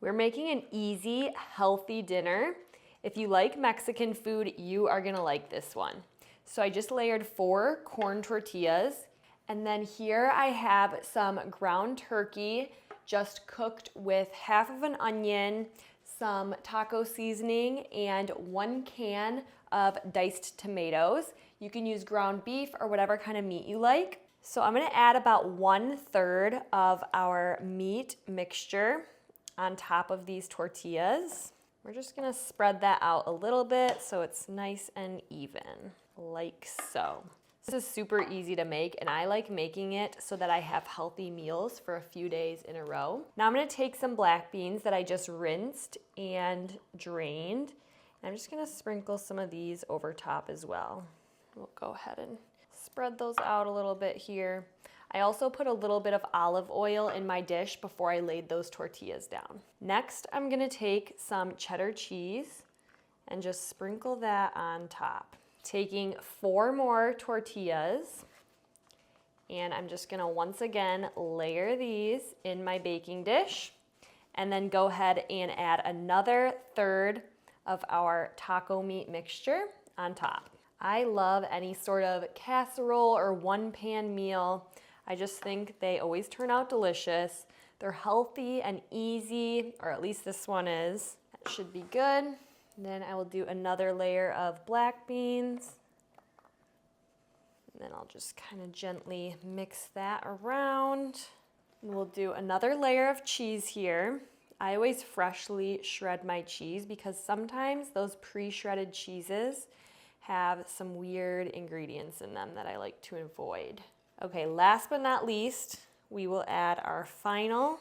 We're making an easy, healthy dinner. If you like Mexican food, you are gonna like this one. So I just layered 4 corn tortillas, and then here I have some ground turkey, just cooked with half of an onion, some taco seasoning, and 1 can of diced tomatoes. You can use ground beef or whatever kind of meat you like. So I'm gonna add about 1/3 of our meat mixture on top of these tortillas. We're just gonna spread that out a little bit so it's nice and even, like so. This is super easy to make, and I like making it so that I have healthy meals for a few days in a row. Now I'm gonna take some black beans that I just rinsed and drained, and I'm just gonna sprinkle some of these over top as well. We'll go ahead and spread those out a little bit here. I also put a little bit of olive oil in my dish before I laid those tortillas down. Next, I'm gonna take some cheddar cheese and just sprinkle that on top. Taking 4 more tortillas, and I'm just gonna once again layer these in my baking dish, and then go ahead and add another 1/3 of our taco meat mixture on top. I love any sort of casserole or one-pan meal. I just think they always turn out delicious. They're healthy and easy, or at least this one is. That should be good. And then I will do another layer of black beans. And then I'll just kind of gently mix that around. And we'll do another layer of cheese here. I always freshly shred my cheese because sometimes those pre-shredded cheeses have some weird ingredients in them that I like to avoid. Okay, last but not least, we will add our final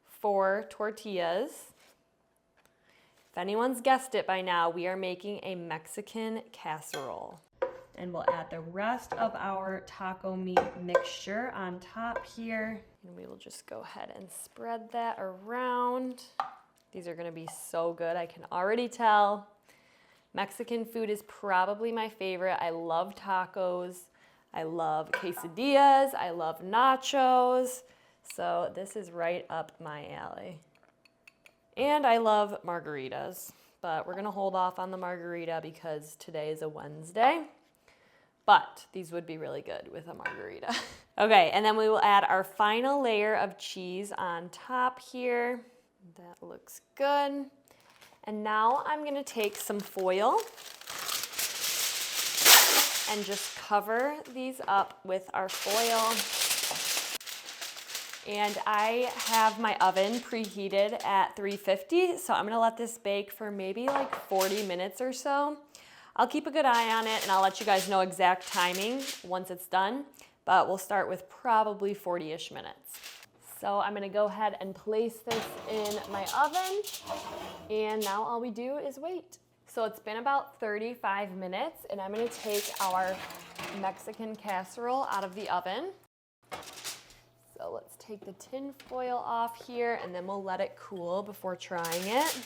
4 tortillas. If anyone's guessed it by now, we are making a Mexican casserole. And we'll add the rest of our taco meat mixture on top here. And we will just go ahead and spread that around. These are gonna be so good, I can already tell. Mexican food is probably my favorite. I love tacos. I love quesadillas, I love nachos, so this is right up my alley. And I love margaritas, but we're gonna hold off on the margarita because today is a Wednesday, but these would be really good with a margarita. Okay, and then we will add our final layer of cheese on top here. That looks good. And now I'm gonna take some foil and just cover these up with our foil. And I have my oven preheated at 350, so I'm gonna let this bake for maybe like 40 minutes or so. I'll keep a good eye on it and I'll let you guys know exact timing once it's done, but we'll start with probably 40-ish minutes. So I'm gonna go ahead and place this in my oven, and now all we do is wait. So it's been about 35 minutes, and I'm gonna take our Mexican casserole out of the oven. So let's take the tin foil off here, and then we'll let it cool before trying it.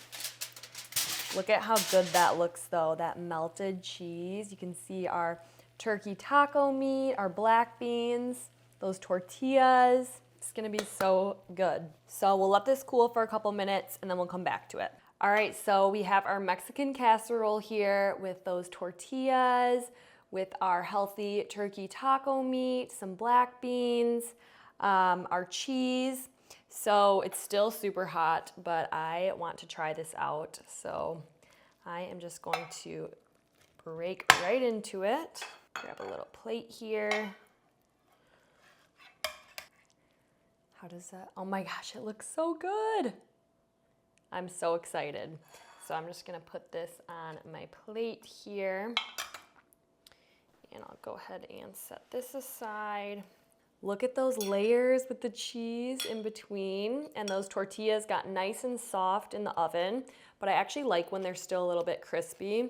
Look at how good that looks though, that melted cheese. You can see our turkey taco meat, our black beans, those tortillas. It's gonna be so good. So we'll let this cool for a couple minutes, and then we'll come back to it. All right, so we have our Mexican casserole here with those tortillas, with our healthy turkey taco meat, some black beans, our cheese. So it's still super hot, but I want to try this out. So I am just going to break right into it. Grab a little plate here. How does that, oh my gosh, it looks so good. I'm so excited. So I'm just gonna put this on my plate here. And I'll go ahead and set this aside. Look at those layers with the cheese in between, and those tortillas got nice and soft in the oven, but I actually like when they're still a little bit crispy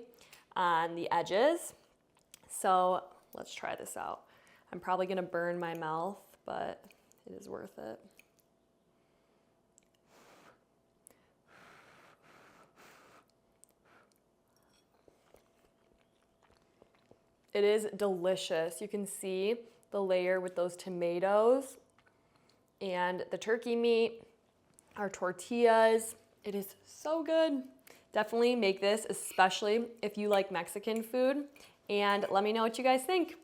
on the edges. So let's try this out. I'm probably gonna burn my mouth, but it is worth it. It is delicious. You can see the layer with those tomatoes and the turkey meat. our tortillas. It is so good. Definitely make this, especially if you like Mexican food, and let me know what you guys think.